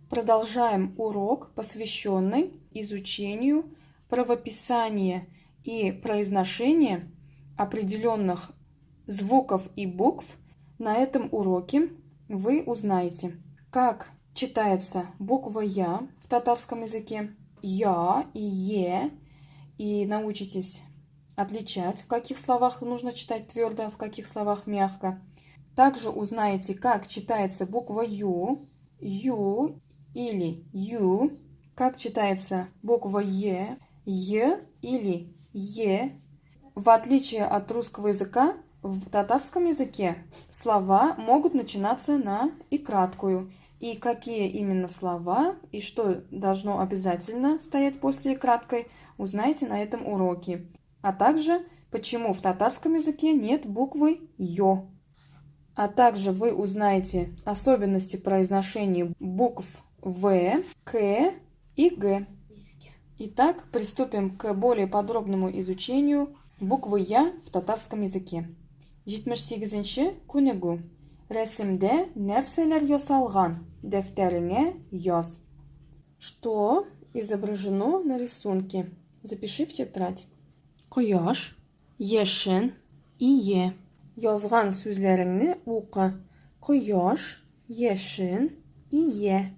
Продолжаем урок, посвященный изучению правописания и произношения определенных звуков и букв. На этом уроке вы узнаете, как читается буква «Я» в татарском языке, «Я» и «Е», и научитесь отличать, в каких словах нужно читать твердо, а в каких словах мягко. Также узнаете, как читается буква «Ю», «Ю» или «Ю», как читается буква «Е», «Е» или «Е». В отличие от русского языка, в татарском языке слова могут начинаться на и краткую. И какие именно слова и что должно обязательно стоять после краткой, узнаете на этом уроке. А также, почему в татарском языке нет буквы «Ё». А также вы узнаете особенности произношения букв В, К и Г. Итак, приступим к более подробному изучению буквы «Я» в татарском языке. 78-ші күнегу. Рәсемдә нәрсәләр ясалган? Дәфтәреңә яз. Что изображено на рисунке? Запиши в тетрадь. Кояш, яшен, ие. Язган сүзләреңне укы. Кояш, яшен, ие.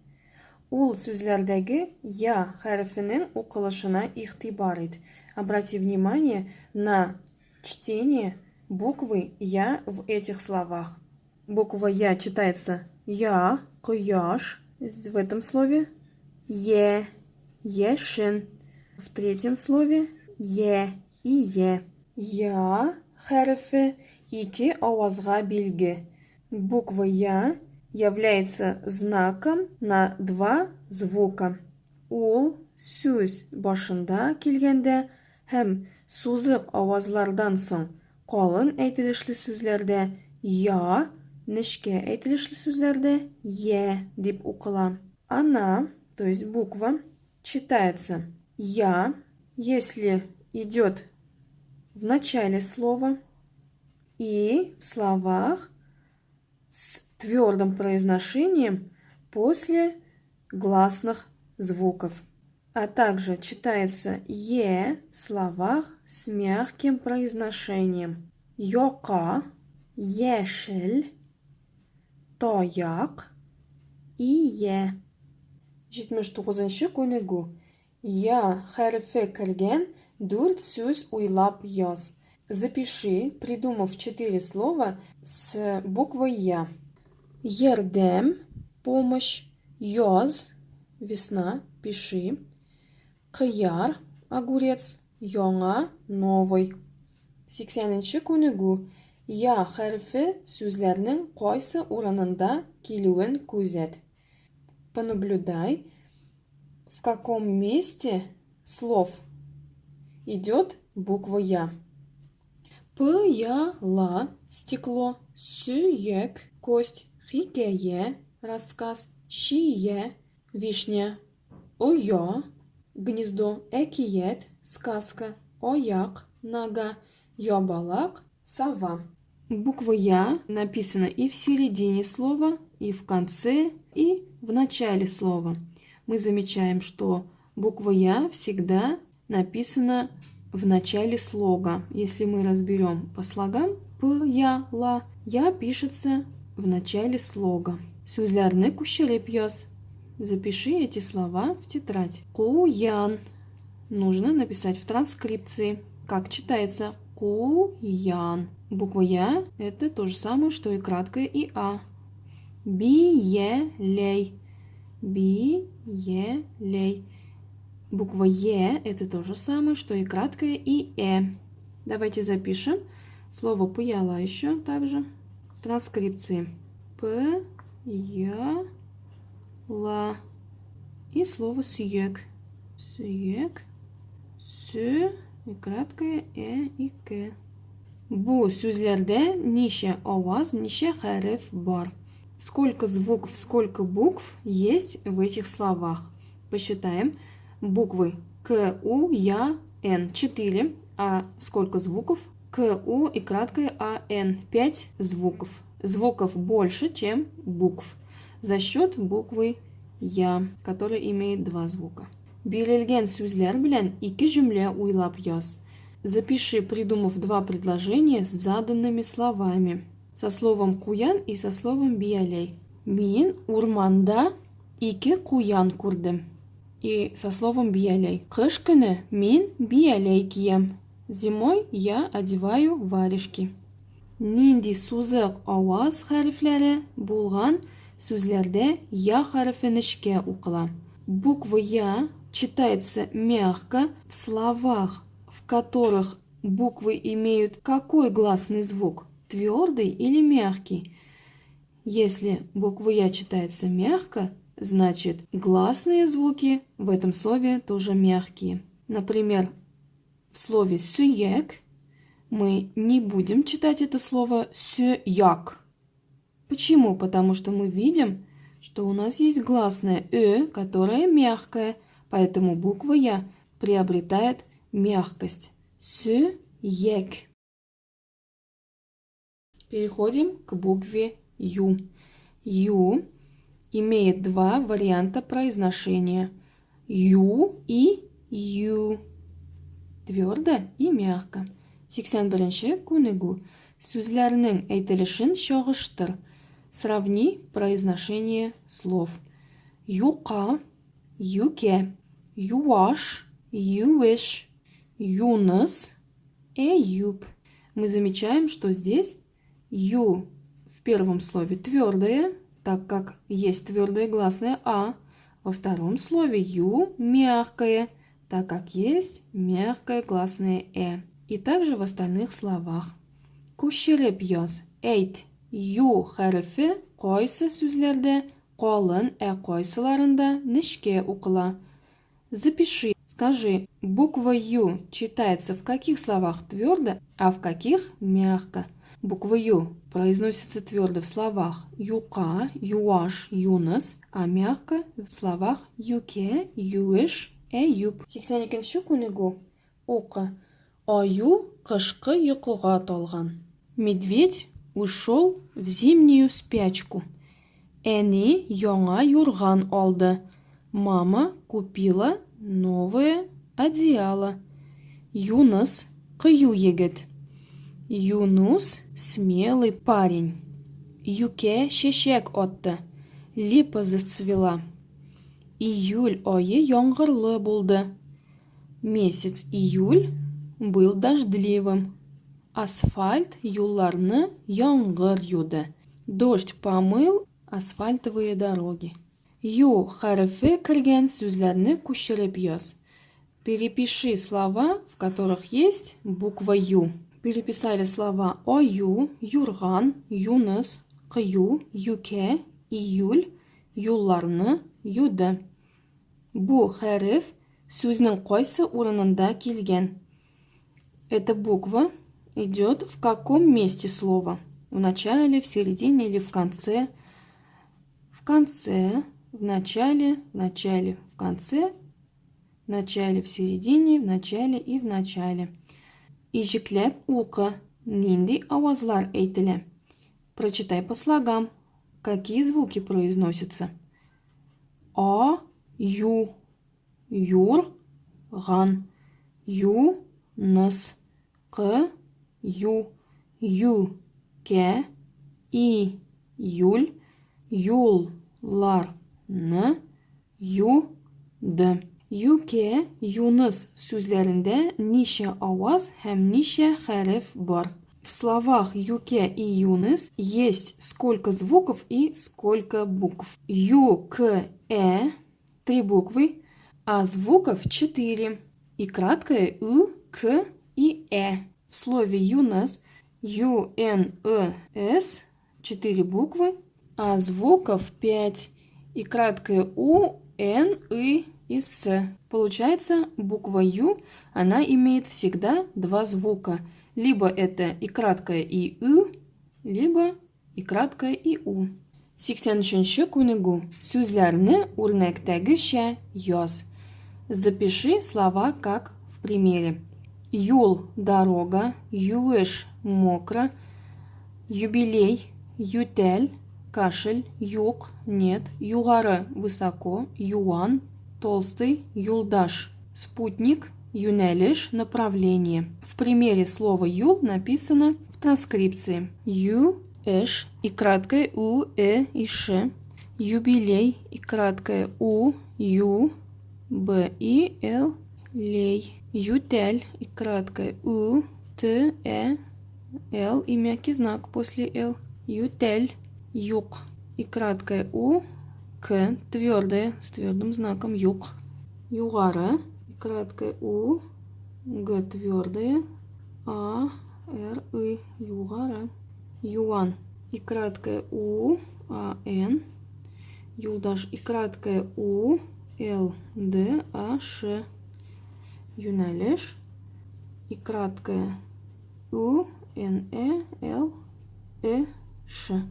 Ул сүзләрдәге «я» хәрефенең укылышына игътибар ит. Обрати внимание на чтение буквы «я» в этих словах. Буква «я» читается «я», «кояш». В этом слове «е», «ешен». В третьем слове «е» и «е». «Я» хәрефе ике авазга билге. Буква «я» является знаком на два звука. Ул сүз башында килгәндә һәм сузык авазлардан соң калын әйтелешле сүзләрдә «я», нечкә әйтелешле сүзләрдә «е» дип укыла. Она, то есть буква, читается «я», если идет в начале слова и в словах с твердым произношением после гласных звуков. А также читается «е» в словах с мягким произношением. Йока, ешел, тояк, ие. 79-ші күнегу. «Я» хәрефе кергән 4 сүз уйлап яз. Запиши, придумав 4 слова с буквой «я». Ярдәм, помощь, яз, весна, пиши. Кыяр, огурец, яңа, новый. 80-нче күнегу. «Я» хәрефе сүзләрнең кайсы урынында килүен күзәт. Понаблюдай, в каком месте слов идет буква «я». Пыяла, стекло, сүйек, кость, хикәя, рассказ, шия, вишня, оя, гнездо, әкият, сказка, аяк, нога, ябалак, сова. Буква «я» написана и в середине слова, и в конце, и в начале слова. Мы замечаем, что буква «я» всегда написана в начале слога. Если мы разберем по слогам, «пыяла», «я» пишется в начале слога. Сүзләрне күчереп яз. Запиши эти слова в тетрадь. Куян. Нужно написать в транскрипции. Как читается? Куян. Буква «я» — это то же самое, что и краткое «и а». Биелей. Биелей. Буква «е» — это то же самое, что и краткое «и э». Давайте запишем слово «пыяла» еще также в транскрипции. Пыяла. И слово «сүйек». Сүйек. Сü и краткое «э» и «к». Бу сүзләрдә ничә аваз, ничә хәреф бар. Сколько звуков, сколько букв есть в этих словах. Посчитаем. Буквы К, У, Я, Н. 4. А сколько звуков? К, У и краткое А, Н. 5 звуков. Звуков больше, чем букв. За счет буквы я, который имеет два звука. Берілген сүзлер белән ике җөмлә уйлап яз. Запиши, придумав два предложения с заданными словами. Со словом куян и со словом биялей. Мин урманда ике куян күрдем. И со словом биялей. Кыш көне мин биялей киям. Зимой я одеваю варежки. Нинди сузык аваз хәрефләре булган сүзләрдә я хәрефе нечкә укыла. Буква я читается мягко в словах, в которых буквы имеют какой гласный звук? Твердый или мягкий? Если буква я читается мягко, значит гласные звуки в этом слове тоже мягкие. Например, в слове сюек мы не будем читать это слово сюяк. Почему? Потому что мы видим, что у нас есть гласное которое мягкое, поэтому буква я приобретает мягкость. Сюек. Переходим к букве ю. Ю имеет два варианта произношения. Ю и ю. Твердо и мягко. 81-ші күнегу. Сүзләрнең әйтелешен чагыштыр. Сравни произношение слов. Юка, юке, юаш, юэш, юнос, эюб. Мы замечаем, что здесь ю в первом слове твердое, так как есть твердое гласное а. Во втором слове ю мягкое, так как есть мягкое гласное И также в остальных словах. Күчереп яз. Әйт. Ю хәрефе кайсы сүзләрдә калын, кайсыларында нечкә укыла. Запиши. Скажи, буква ю читается в каких словах твердо, а в каких мягко. Буква ю произносится твердо в словах юка, юаш, юнос, а мягко в словах юке, юэш, эюб. 82-ші күнегу. Оқы. Аю кышкы йокыга талган. Медведь ушел в зимнюю спячку. Әни яңа юрган алды. Мама купила новое одеяло. Юнос кыю егет. Юнус смелый парень. Юке чәчәк атты. Липа зацвела. Июль айы яңгырлы булды. Месяц июль был дождливым. Асфальт юлларны яңгыр юды. Дождь помыл асфальтовые дороги. Ю хәрефе кергән сүзләрне күчереп яз. Перепиши слова, в которых есть буква ю. Переписали слова аю, юрган, юнос, кыю, юке, июль, юлларны юды. Бу хәреф сүзнең кайсы урынында килгән? Эта буква идет в каком месте слова? В начале, в середине или в конце? В конце, в начале, в конце, в начале, в середине, в начале и в начале. Ижекләп укы. Нинди авазлар әйтелә? Прочитай по слогам. Какие звуки произносятся? А, ю, юр, ган, ю, ныс, к, ю, ке, и, юль, юллар, ны, ю, ды. Юке, юныс сүзләрендә ничә аваз һәм ничә хәреф бар? В словах юке и юныс есть сколько звуков и сколько букв? Ю, к, 3 буквы, а звуков 4. И краткое у, к и В слове юнос ю, н, с 4 буквы, а звуков 5. И краткое у, н, и с. Получается, буква ю, она имеет всегда два звука. Либо это и краткое и либо и краткое и у. 83-ші күнегу. Сүзләрне үрнәктәгечә яз. Запиши слова как в примере. Юл – дорога, юеш – мокро, юбилей, ютель, кашель, юг, нет, югары, высоко, юан, толстый, юлдаш, спутник, юнелиш, направление. В примере слова юл написано в транскрипции ю, эш и краткое у, и ш, юбилей и краткое у, ю, б и л, лей, ютель и краткое у, т, л и мягкий знак после л, ютель, юг и краткое у, к, твердое с твердым знаком юг, югара и краткое у, г твердое, р, югара, юан и краткое у, н, юлдаш и краткое у, л, д, ш, юнелеш и краткое у, н, л, ш,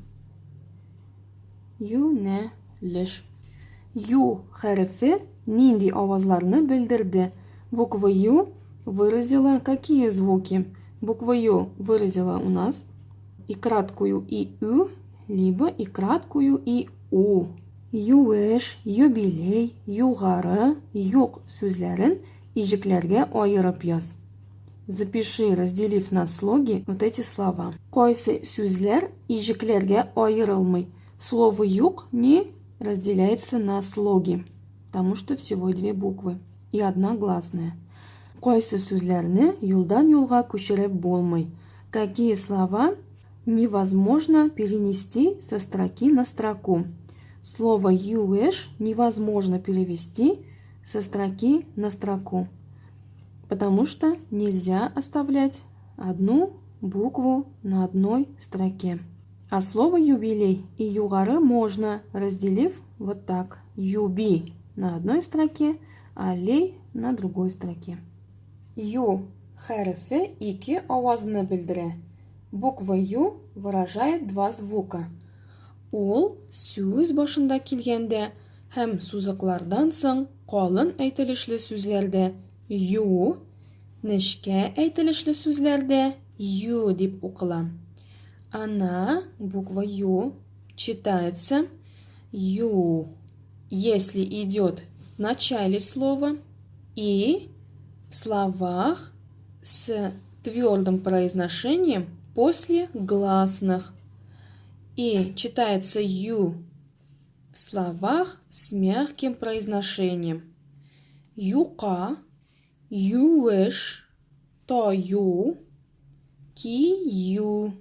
юнелеш. Ю хәрефе нинди авазларны білдірді? Буква Ю выразила какие звуки? Буква Ю выразила у нас и краткую и Ю, либо и краткую и У. Юеш, юбилей, югары, юг сүзләрен ижекләргә айырып яз. Запиши, разделив на слоги, вот эти слова. Кайсы сүзләр ижекләргә айырылмый. Слово юг не разделяется на слоги, потому что всего две буквы и одна гласная. Кайсы сүзләрне юлдан юлга күчереп булмый. Какие слова невозможно перенести со строки на строку? Слово юеш невозможно перевести со строки на строку, потому что нельзя оставлять одну букву на одной строке. А слово юбилей и югары можно, разделив вот так. Юби на одной строке, а лей на другой строке. Ю хәрефе ике авазны белдерә. Буква Ю выражает два звука. Ул сүз башында килгәндә һәм сузыклардан соң калын әйтелешле сүзләрдә ю, нечкә әйтелешле сүзләрдә ю дип укыла. Она, буква Ю, читается ю, если идет в начале слова и в словах с твердым произношением после гласных. И читается ю в словах с мягким произношением. Юка, юэш, то ю, ки ю.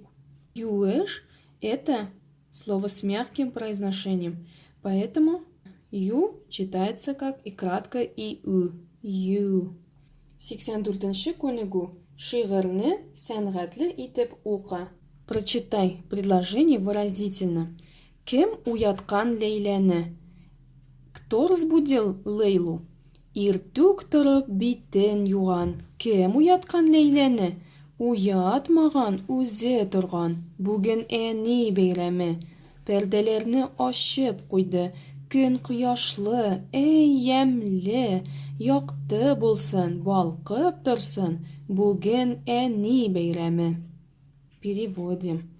Юэш – это слово с мягким произношением, поэтому ю читается как и кратко и у. Ю. 84-нче күнегү. Шигырьне сәнгатьле итеп укы. Прочитай предложение выразительно. Кем уяткан Лейләне? Кто разбудил Лейлу? Иртүк торып биттен юган. Кем уяткан Лейләне? Уятмаган, үзе торган. Бүген әни бәйрәме. Пәрдәләрне ачып куйды. Көн кояшлы, ямьле, якты булсын, балкып торсын. Бүген әни бәйрәме. Переводим.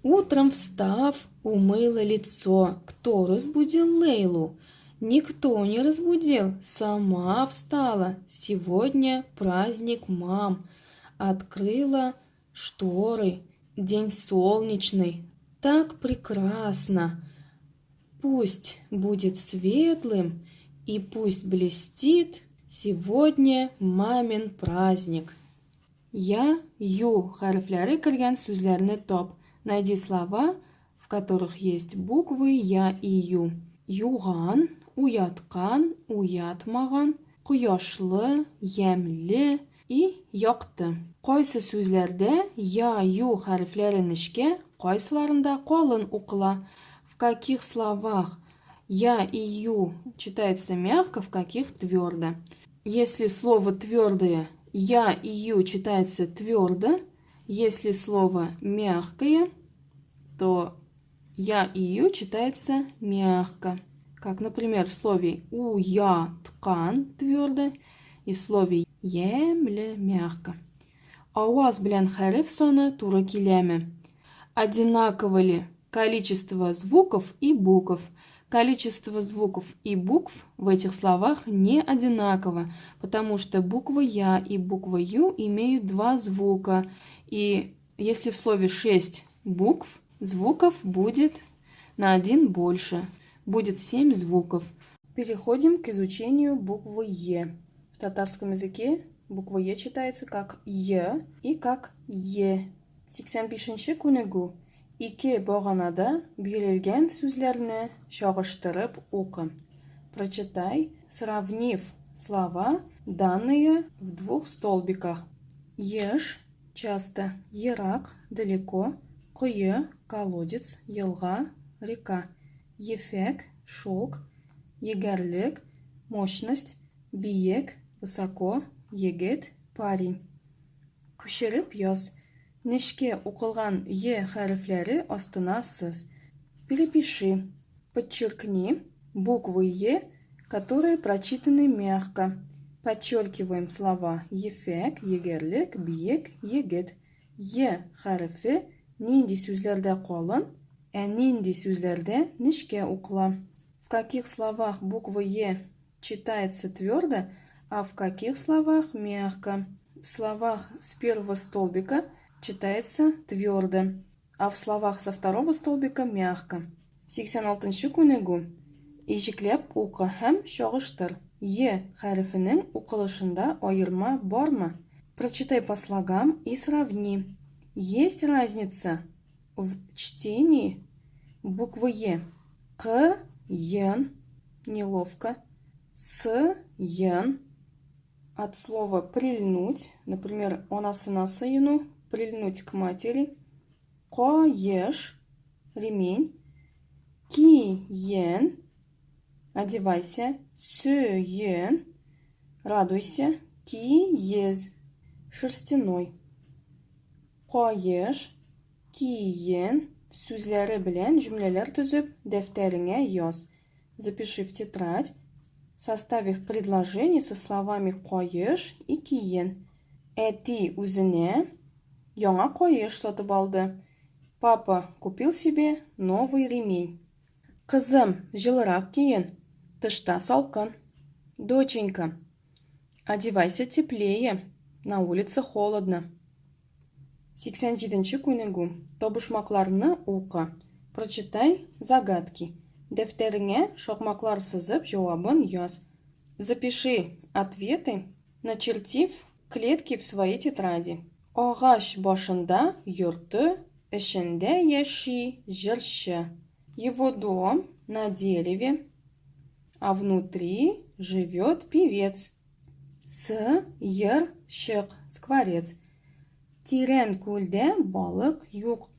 Утром встав, умыла лицо. Кто разбудил Лейлу? Никто не разбудил, сама встала. Сегодня праздник мам. Открыла шторы. День солнечный. Так прекрасно. Пусть будет светлым и пусть блестит сегодня мамин праздник. Я, ю хәрефләре кергән сүзләрне тап. Найди слова, в которых есть буквы я и ю. Юган, уяткан, уятмаган, кояшлы, ямьле и якты. Кайсы сүзләрдә я, ю хәрефләре нечкә, кайсыларында калын укыла. В каких словах я и ю читается мягко, в каких твердо. Если слово твердое я и ю читается твердо, если слово мягкое, то я и ю читается мягко. Как, например, в слове уяткан твердо и в слове ямле мягко. Аваз белән хәреф саны туры киләме? Одинаково ли количество звуков и букв. Количество звуков и букв в этих словах не одинаково, потому что буква «я» и буква «ю» имеют два звука. И если в слове 6 букв, звуков будет на один больше. Будет 7 звуков. Переходим к изучению буквы «е». В татарском языке буква «е» читается как «е» и как «е». 85-ші күнегу. Ике бағанада берілген сөздерні шағыштырып оқы. Прочитай, сравнив слова, данные в двух столбиках. Еш – часто, ерак – далеко, құйы – колодец, елға – река, ефек – шелк, егерлік – мощность, биек – высоко, егет – парень. Күшеріп яз. Нешке укылган «е» хәрефләре астына сыз. Перепиши. Подчеркни буквы «е», которые прочитаны мягко. Подчеркиваем слова «ефек», «егерлек», «биек», «егет». «Е» хәрефе нинди сүзләрдә калын, ә нинди сүзләрдә нешкә укыла. В каких словах буква «е» читается твердо, а в каких словах мягко. В словах с первого столбика читается твердо, а в словах со второго столбика мягко. 86-ші күнегу. Ижекләп укы һәм чагыштыр. «Е» хәрефенең укылышында айырма бармы? Прочитай по слогам и сравни. Есть разница в чтении буквы «е». К, «ен», неловко. С, «ен». От слова «прильнуть», например, «онасына сыйыну», прильнуть к матери. Коеш, ремень. Киен, одевайся. Сюен, радуйся. Киез, шерстяной. Коеш, киен, сүзләре белән җөмләләр төзеп, дәфтәреңә яз. Запиши в тетрадь, составив предложение со словами коеш и киен. Әти үзенә яңа коеш сатып алды. Папа купил себе новый ремень. Кызым, жылырак киен. Тышта салкын. Доченька, одевайся теплее. На улице холодно. 87-ші күнегу. Табышмакларны укы. Прочитай загадки. Дәфтәреңә шакмаклар сызып, җавабын яз. Запиши ответы, начертив клетки в своей тетради. Агач башында йорты, эчендә яши җырчы. Его дом на дереве, а внутри живет певец. Сыерчык, скворец. Тирән күлдә балык юк.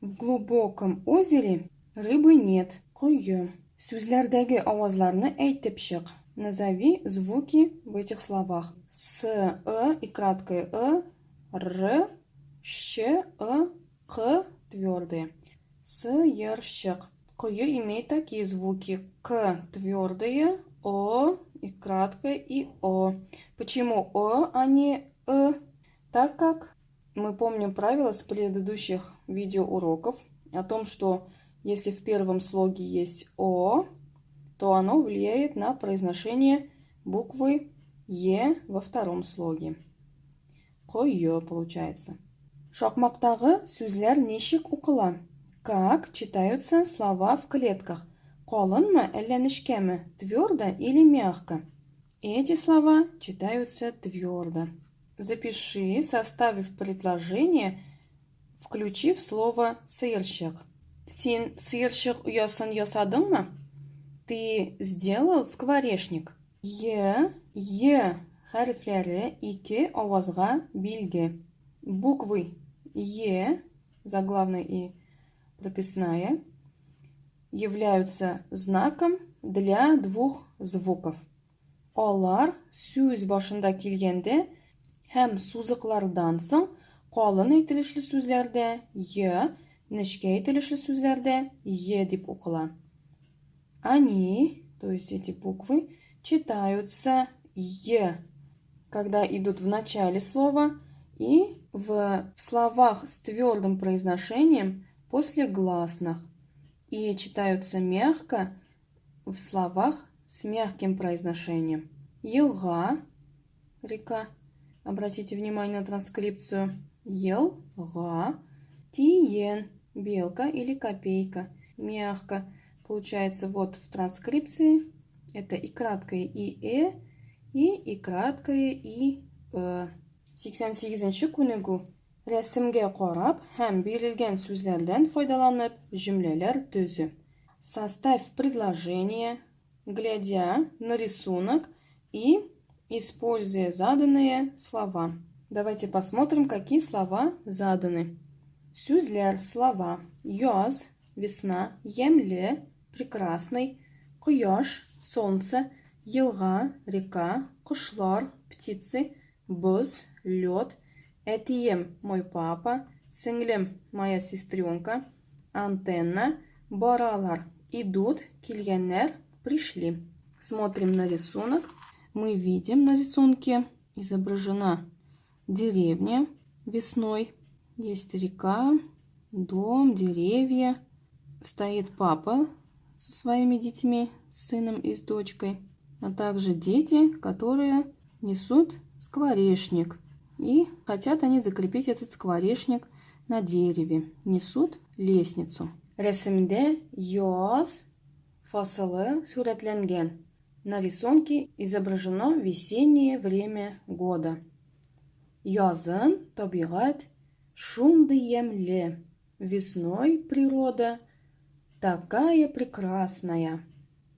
В глубоком озере рыбы нет. Кое. Сүзләрдәге авазларны әйтеп чык. Назови звуки в этих словах. С, и краткое р, щ, к твердые. Сыерчык. Кое имеет такие звуки. К твердые, о и краткое и о. Почему о, а не Так как мы помним правила с предыдущих видеоуроков о том, что если в первом слоге есть о, то оно влияет на произношение буквы е во втором слоге. Кое получается. Шакмактагы сүзләр ничек укыла? Как читаются слова в клетках? Калынмы, әллә нечкәме? Твердо или мягко? Эти слова читаются твердо. Запиши, составив предложение, включив слово сыерчык. Син сыерчык уясын ясадыңмы? Ты сделал скворечник. Е хәрефләре ике авазга билге. Буквы Е, заглавная и прописная, являются знаком для двух звуков. Алар сүз башында килгәндә һәм сузыклардан соң калын әйтелешле сүзләрдә Е, нечкә әйтелешле сүзләрдә Е дип укыла. Они, то есть эти буквы, читаются Е, когда идут в начале слова, и в словах с твердым произношением после гласных. и читаются мягко в словах с мягким произношением. Елга, река. Обратите внимание на транскрипцию. Елга. Тиен, белка или копейка. Мягко. Получается вот в транскрипции это и краткое и краткое и. 88-ші күнегу. Рәсемгә карап һәм бирелгән сүзләрдән файдаланып җөмләләр төзү. Составь предложение, глядя на рисунок и используя заданные слова. Давайте посмотрим, какие слова заданы. Сүзләр, слова. Яз, весна, ямле, прекрасный, кояш, солнце, елга, река, кошлар, птицы, боз, лед, әтием, мой папа, сіңлем, моя сестренка, антенна, баралар, идут, килгәннәр, пришли. Смотрим на рисунок. Мы видим на рисунке изображена деревня весной. Есть река, дом, деревья. Стоит папа со своими детьми, с сыном и с дочкой, а также дети, которые несут скворечник. И хотят они закрепить этот скворечник на дереве. Несут лестницу. Рәсемдә яз фасылы сурәтләнгән. На рисунке изображено весеннее время года. Язын табигать шундый ямле. Весной природа такая прекрасная.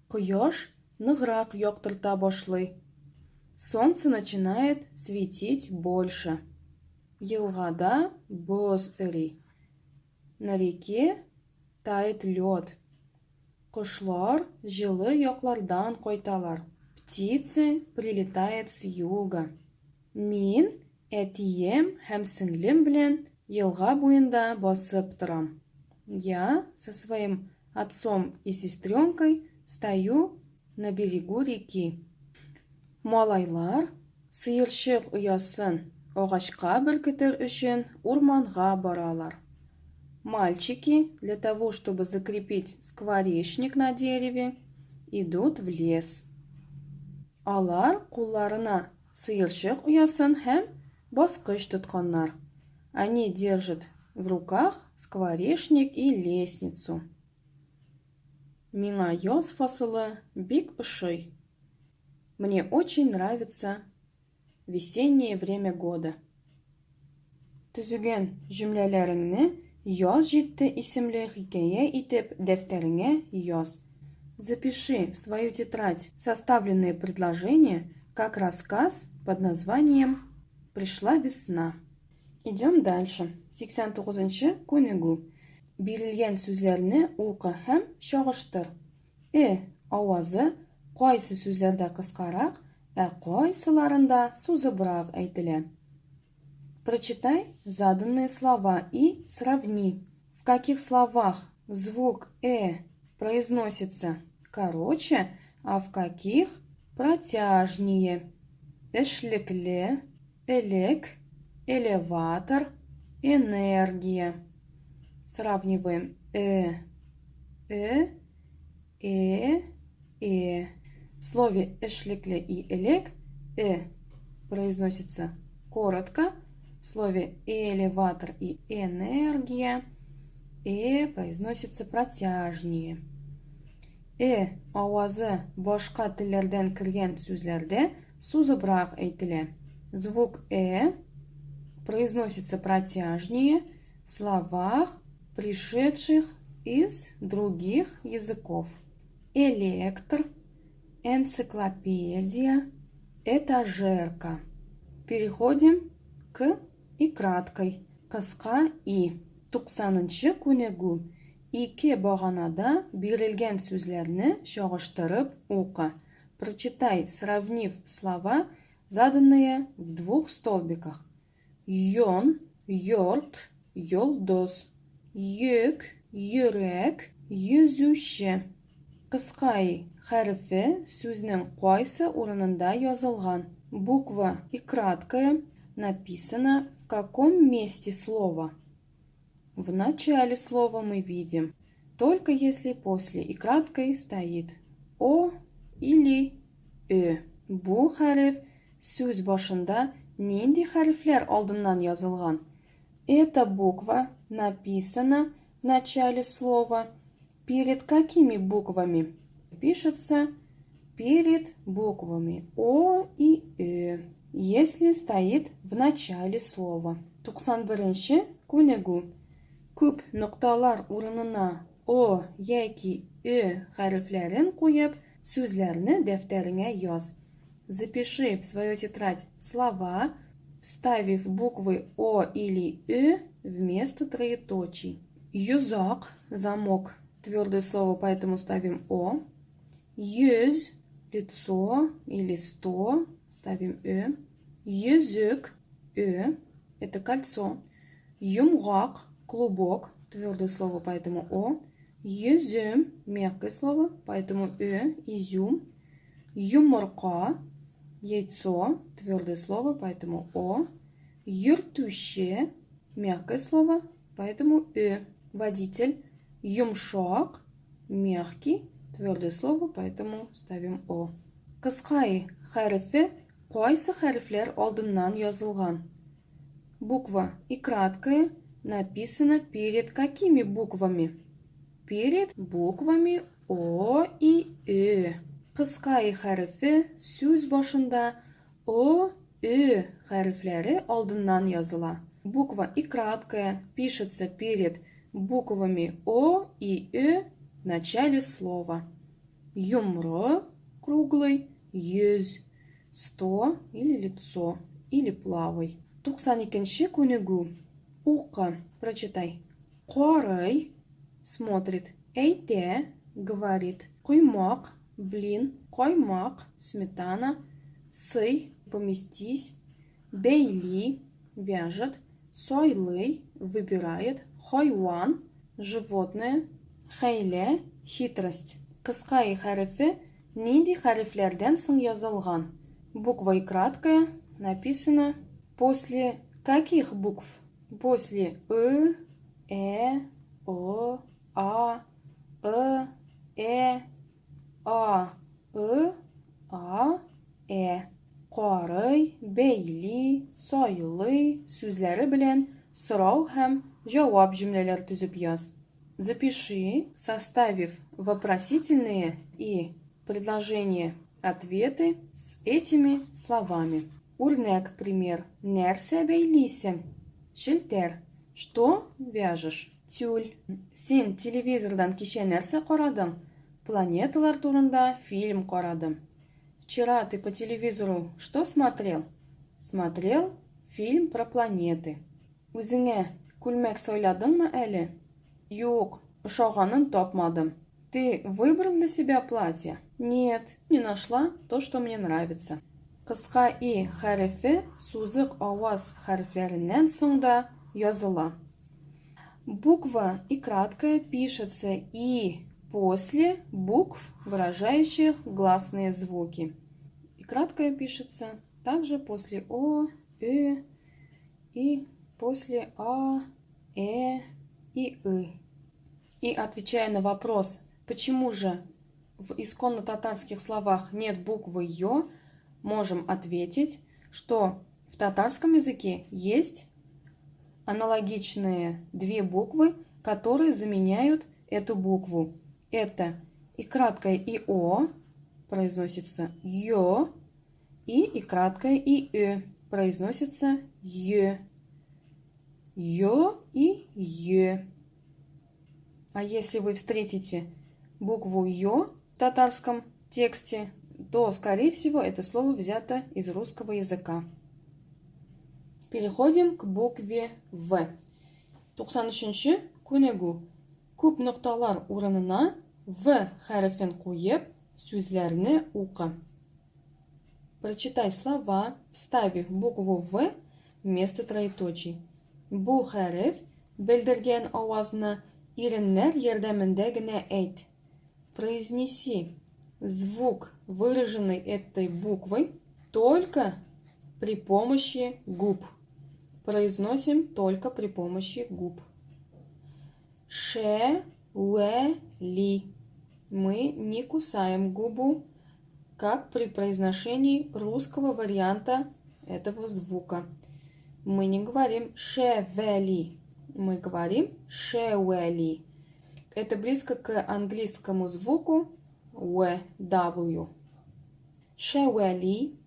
Кояш ныграк яктырта башлый. Солнце начинает светить больше. Елгада боз эри. На реке тает лед. Кошлар җылы яклардан кайталар. Птицы прилетает с юга. Мин әтием һәм сеңлем белән елга буенда басып торам. Я со своим отцом и сестренкой стою на берегу реки. Малайлар сыерчык оясын агачка беркетер өчен урманга баралар. Мальчики для того, чтобы закрепить скворечник на дереве, идут в лес. Алар кулларына сыерчык оясын һәм баскыч тотканнар. Они держат в руках скворечник и лестницу. Миңа яз фасылы бик ошый. Мне очень нравится весеннее время года. Төзегән җөмләләреңне яз җитте исемле хикәя итеп дәфтәреңә яз. Запиши в свою тетрадь составленные предложения как рассказ под названием «Пришла весна». Идем дальше. 89-нчы күнегу. Бирелгән сүзләрне укы һәм чагыштыр. Авазы кайсы сүзләрдә кыскарак, кайсыларында сузыбрак әйтелә. Прочитай заданные слова и сравни, в каких словах звук произносится короче, а в каких протяжнее. Эшлекле, элек, элеватор, энергия. Сравниваем В слове эшлекле и элек произносится коротко, в слове элеватор и энергия произносится протяжнее. Авазы башка телләрдән кергән сүзләрдә сузыбрак әйтелә. Звук произносится протяжнее в словах, пришедших из других языков. Электр, энциклопедия, этажерка. Переходим к и краткой. Кыска и. 90-нчы күнегу. Ике баганада бирелгән сүзләрне чагыштырып укы. Прочитай, сравнив слова, заданные в двух столбиках. Йон, йорт, йолдыз. Йөк, йөрәк, йөзүче. Кыска и хәрефе сүзнең кайсы урынында язылган. Буква и краткая написана в каком месте слова. В начале слова мы видим только если после и краткой стоит о или ö. Бу хәреф сүз башында нинди хәрефләр алдыннан язылган? Эта буква написана в начале слова перед какими буквами? Пишется перед буквами О и Ö, если стоит в начале слова. 91-ші күнегу. Күп нокталар урынына О яки Ö хәрефләрен куеп, сүзләрне дәфтәреңә яз. Запиши в свою тетрадь слова, вставив буквы О или Ö вместо троеточий. Юзак, замок, твердое слово, поэтому ставим О. Yüz, лицо или 100, ставим Ö. Yüzük, Ö, это кольцо. Юмгак, клубок, твердое слово, поэтому О. Yüzüm, мягкое слово, поэтому Ö, изюм. Юморка, яйцо, твердое слово, поэтому О. Юртуще, мягкое слово, поэтому Ö. Водитель. Юмшак, мягкий, твердое слово, поэтому ставим О. Кыскай хәрефе кайсы хәрефләр алдыннан язылган? Буква и краткая написана перед какими буквами? Перед буквами О и Ö. Кыскай хәрефе сүз башында О, Ö хәрефләре алдыннан языла. Буква и краткая пишется перед буквами О и Ö в начале слова. Юмро, круглый, yüz, 100 или лицо, или плавай. 92-ші күнегу. Ука, прочитай. Карый, смотрит. Әйтә, говорит. Куймак, блин, каймак, сметана. Сый, поместись. Бейли, вяжет. Сойлый, выбирает. Хайван, животное. Хәйлә, хитрость. Кыскай хәрефе нинди хәрефләрдән соң язылган? Буква и краткая написана после каких букв? После Ы, О, А, Э, А, И, А, Карый, бәйли, сайлый сүзләре белән сорау һәм җавап җөмләләр төзеп яз. Запиши, составив вопросительные и предложения ответы с этими словами. Үрнәк пример. Нәрсә бәйлисең? Шелтәр. Что вяжешь? Тюль. Син телевизордан кичә нәрсә карадың? Планеталар турында фильм карадым. Вчера ты по телевизору что смотрел? Смотрел фильм про планеты. Үзеңә күлмәк сайладыңмы әле? Юк, ошаганын тапмадым. Ты выбрал для себя платье? Нет, не нашла то, что мне нравится. Кыска и хәрефе сузык аваз хәрефләреннән соң да языла. Буква и краткая пишется и после букв, выражающих гласные звуки. И краткая пишется также после О, Ö и после А, и И. И отвечая на вопрос, почему же в исконно-татарских словах нет буквы Ё, можем ответить, что в татарском языке есть аналогичные две буквы, которые заменяют эту букву. Это и краткое и О произносится Ё, и краткое и Ö произносится Ё. Ё и Ё. А если вы встретите букву Ё в татарском тексте, то, скорее всего, это слово взято из русского языка. Переходим к букве В. 93-ші күнегу. Күп нокталар урынына В хәрефен куеп, сүзләрне укы. Прочитай слова, вставив букву В вместо троеточий. Бу хәреф белдергән авазны иреннәр ярдәмендә генә әйт. Произнеси звук, выраженный этой буквой, только при помощи губ. Произносим только при помощи губ. Ше, Ли. Мы не кусаем губу, как при произношении русского варианта этого звука. Мы не говорим шевели, мы говорим шевели. Это близко к английскому звуку W. Шевели,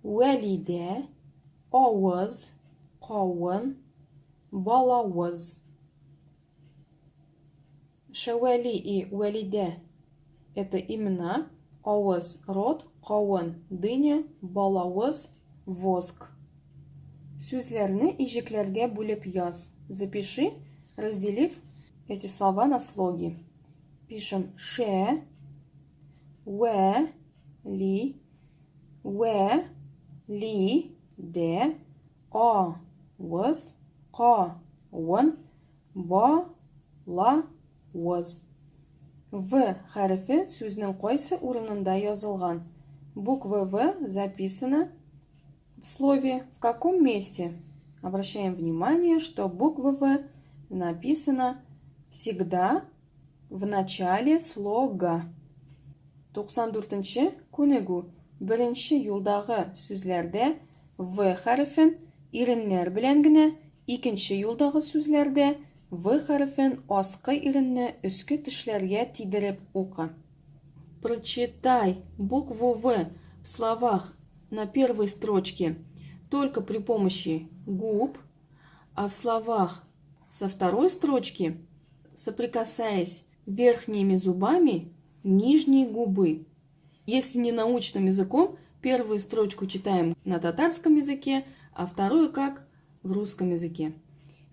велиде, овоз, кован, балавоз. Шевели и велиде – это имена, овоз – род, кован – дыня, балавоз – воск. Сүзләрне ижекләргә бүлеп яз. Запиши, разделив эти слова на слоги. Пишем ше, ли, де, овоз, кован, балавоз. В хәрефе сүзнең кайсы урынында язылган? Буква В записана в слове в каком месте? Обращаем внимание, что буква В написана всегда в начале слога. 94-нче күнегү. Беренче юлдагы сүзләрдә В хәрефен иреннәр белән генә, икенче юлдагы сүзләрдә В хәрефен аскы иренне өске тешләргә тидереп укы. Прочитай букву В в словах на первой строчке только при помощи губ, а в словах со второй строчки, соприкасаясь верхними зубами нижней губы. Если не научным языком, первую строчку читаем на татарском языке, а вторую как в русском языке.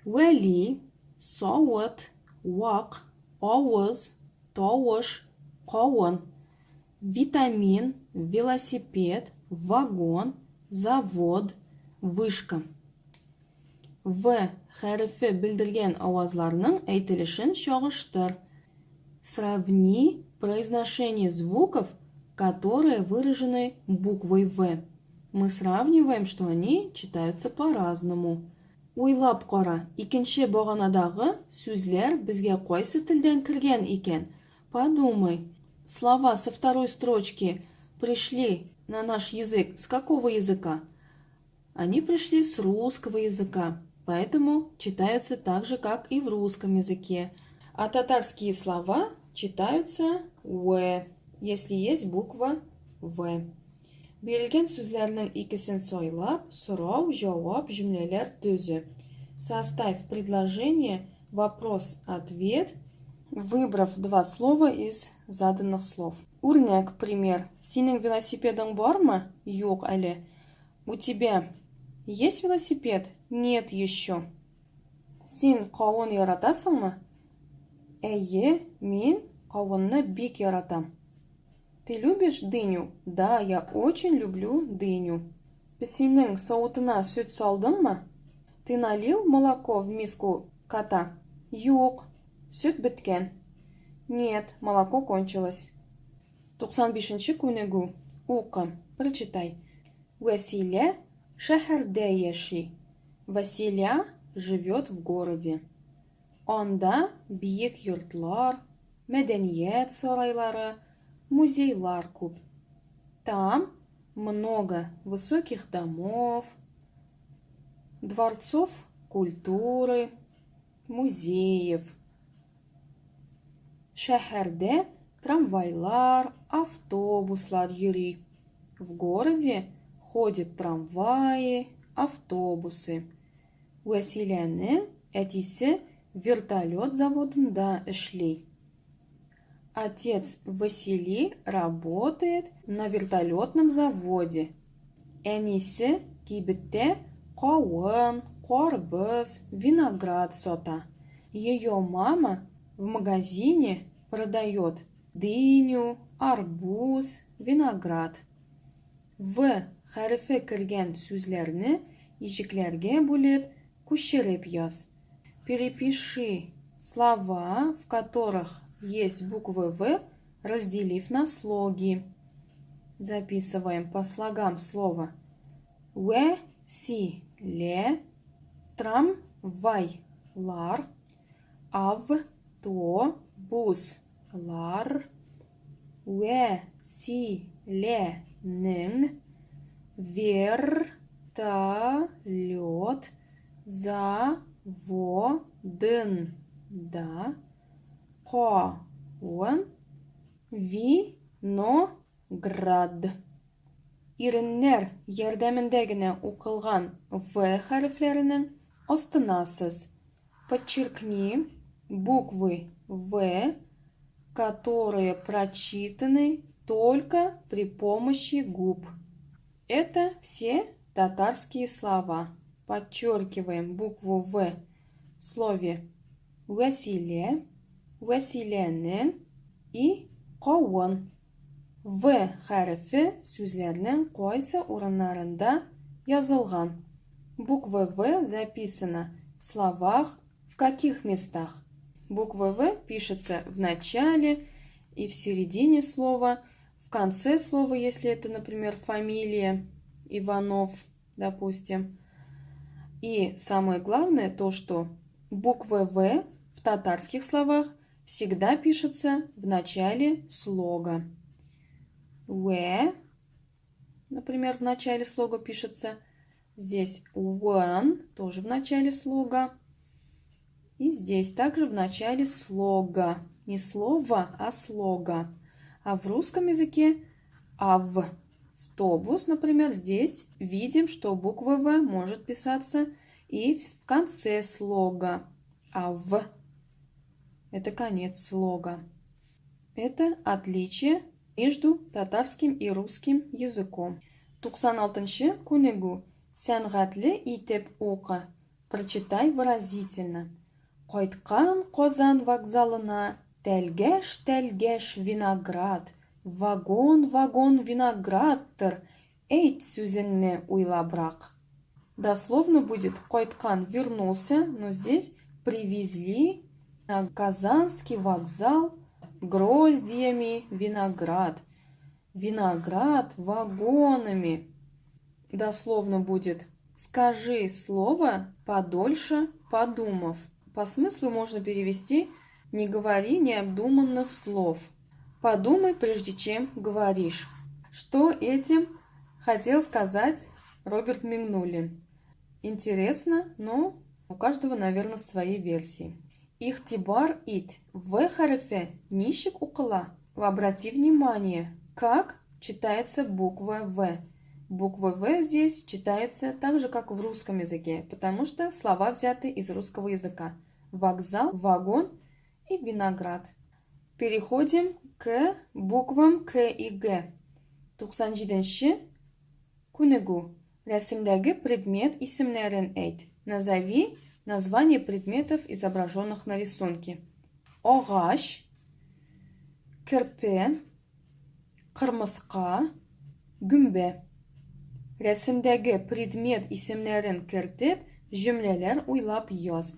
Вели, сауат, вак, овоз, тоуш, кован. Витамин, велосипед, вагон, завод, вышка. В хәрефе белдергән авазларның әйтелешен чагыштыр. Сравни произношение звуков, которые выражены буквой В. Мы сравниваем, что они читаются по-разному. Уйлап кара, икенче баганадагы сүзләр безгә кайсы телдән кергән икән? Подумай. Слова со второй строчки пришли на наш язык с какого языка? Они пришли с русского языка, поэтому читаются так же, как и в русском языке. А татарские слова читаются В, если есть буква В. Бирелгән сүзләрнең икесен сайлап, сорау, җавап, җөмләләр төзү. Составь предложение, вопрос-ответ, выбрав два слова из заданных слов. Үрнәк, пример. Синең велосипедың бармы? Юк әле. У тебя есть велосипед? Нет еще. Син кавын яратасыңмы? Әйе, мин кавынны бик яратам. Ты любишь дыню? Да, я очень люблю дыню. Песинең савытына сөт салдыңмы? Ты налил молоко в миску кота? Юк, сөт беткән. Нет, молоко кончилось. 95-нче күнегү. Укы, прочитай. Василя шәһәрдә яши. Василя живет в городе. Анда биек йортлар, мәдәният сарайлары, музейлар күп. Там много высоких домов, дворцов культуры, музеев. Шәһәрдә трамвайлар, автобуслар йөри. В городе ходят трамваи, автобусы. Василәнең әтисе вертолет заводында эшли. Отец Василий работает на вертолетном заводе. Әнисе кибеттә кавын, карбыз, виноград сата. Ее мама в магазине продает дыню, арбуз, виноград. В хәрефе кергән сүзләрне ижекләргә бүлеп, күчереп яз. Перепиши слова, в которых есть буквы В, разделив на слоги. Записываем по слогам слова. Весиле, трамвайлар, авто, Бузлар весиленің вертолет заводында қауын виноград. Иреннәр ярдәмендә генә укылган В хәрефләренең астынасыз. Подчеркни буквы В, которые прочитаны только при помощи губ. Это все татарские слова. Подчеркиваем букву В в слове весиле, весиленің и қауын. В хәрефе сүзләрнең кайсы урыннарында язылган. Буква В записана в словах в каких местах? Буква В пишется в начале и в середине слова, в конце слова, если это, например, фамилия Иванов, допустим. И самое главное то, что буква В в татарских словах всегда пишется в начале слога. Например, в начале слога пишется. Здесь one тоже в начале слога. И здесь также в начале слога. Не слова, а слога. А в русском языке автобус, например, здесь видим, что буква В может писаться и в конце слога. Это конец слога. Это отличие между татарским и русским языком. 96-ші күнегу. Сәнғатлы итеп оқы. Прочитай выразительно. Қайтқан Қозан вокзалына тәлгәш виноград. Вагон виноградтыр. Әйт сүзіңні уйлабырақ. Дословно будет Қайтқан вернулся, но здесь привезли на Казанский вокзал гроздьями виноград. Виноград вагонами. Дословно будет скажи слово подольше, подумав. По смыслу можно перевести не говори необдуманных слов. Подумай, прежде чем говоришь. Что этим хотел сказать Роберт Мигнулин? Интересно, но у каждого, наверное, свои версии. Ихтибар ит. В харфе нищик укла. Обрати внимание, как читается буква В. Буква В здесь читается так же, как в русском языке, потому что слова взяты из русского языка. Вокзал, вагон и виноград. Переходим к буквам К и Г. 97-ші күнегу. Рәсімдәге предмет исемнәрен әйт. Назови название предметов, изображенных на рисунке. Ағаш, кірпе, қырмысқа, гүмбе. Рәсімдәге предмет исемнәрен кертеп, жүмләләр уйлап яз.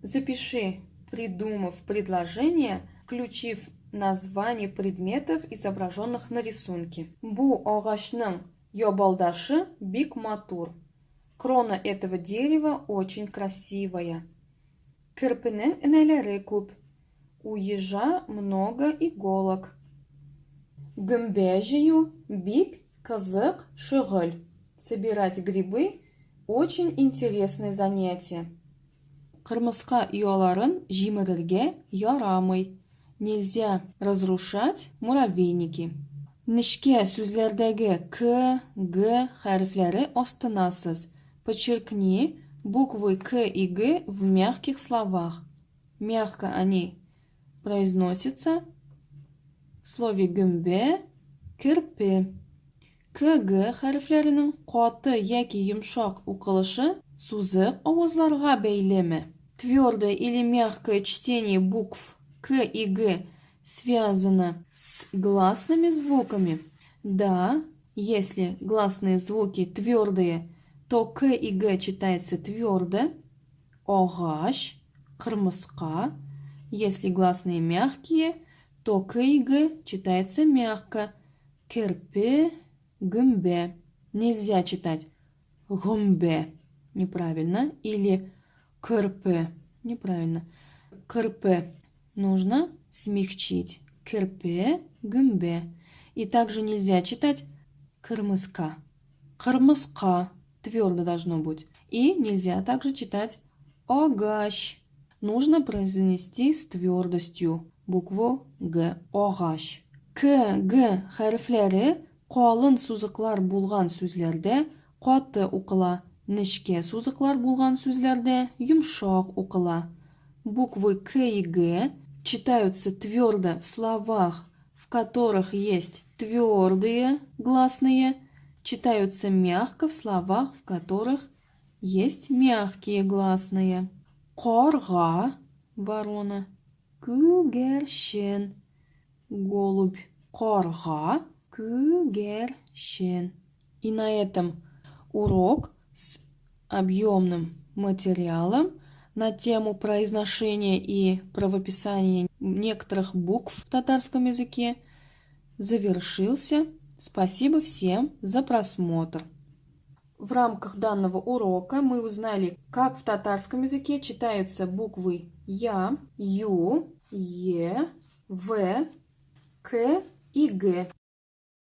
Запиши, придумав предложение, включив название предметов, изображенных на рисунке. Бу ағашның ябалдашы бик матур. Крона этого дерева очень красивая. Кірпенең энәләре күп. У ежа много иголок. Гөмбә җыю бик кызык шөгыль. Собирать грибы очень интересное занятие. Кырмыска ояларын җимерергә ярамый. Нельзя разрушать муравейники. Нечкә сүзләрдәге К, Г хәрефләре астынасыз. Подчеркни буквы К и Г в мягких словах. Мягко они произносятся в слове гөмбә, кірпе. К, Г хәрефләренең каты яки йомшак укылышы сузык авызларга бәйлеме? Твердое или мягкое чтение букв К и Г связано с гласными звуками? Да, если гласные звуки твердые, то К и Г читается твердо. Ағаш, кырмыска. Если гласные мягкие, то К и Г читается мягко. Кірпе, гөмбә. Нельзя читать гөмбә. Неправильно. Или кірпе. Неправильно. Кірпе. нужно смягчить. Кірпе, гүмбе. И также нельзя читать кырмыска. Кырмыска. Твердо должно быть. И нельзя также читать огаш. Нужно произнести с твердостью букву Г. Огаш. К, Г хәрефләре калын сузыклар булган сүзләрдә каты укыла. Нечкә сузыклар булган сүзләрдә йомшак укыла. Буквы К и Г читаются твердо в словах, в которых есть твердые гласные, читаются мягко в словах, в которых есть мягкие гласные. Корга – ворона, күгәрчен – голубь, корга, күгәрчен. И на этом урок с объемным материалом на тему произношения и правописания некоторых букв в татарском языке завершился. Спасибо всем за просмотр. В рамках данного урока мы узнали, как в татарском языке читаются буквы Я, Ю, Е, В, К и Г.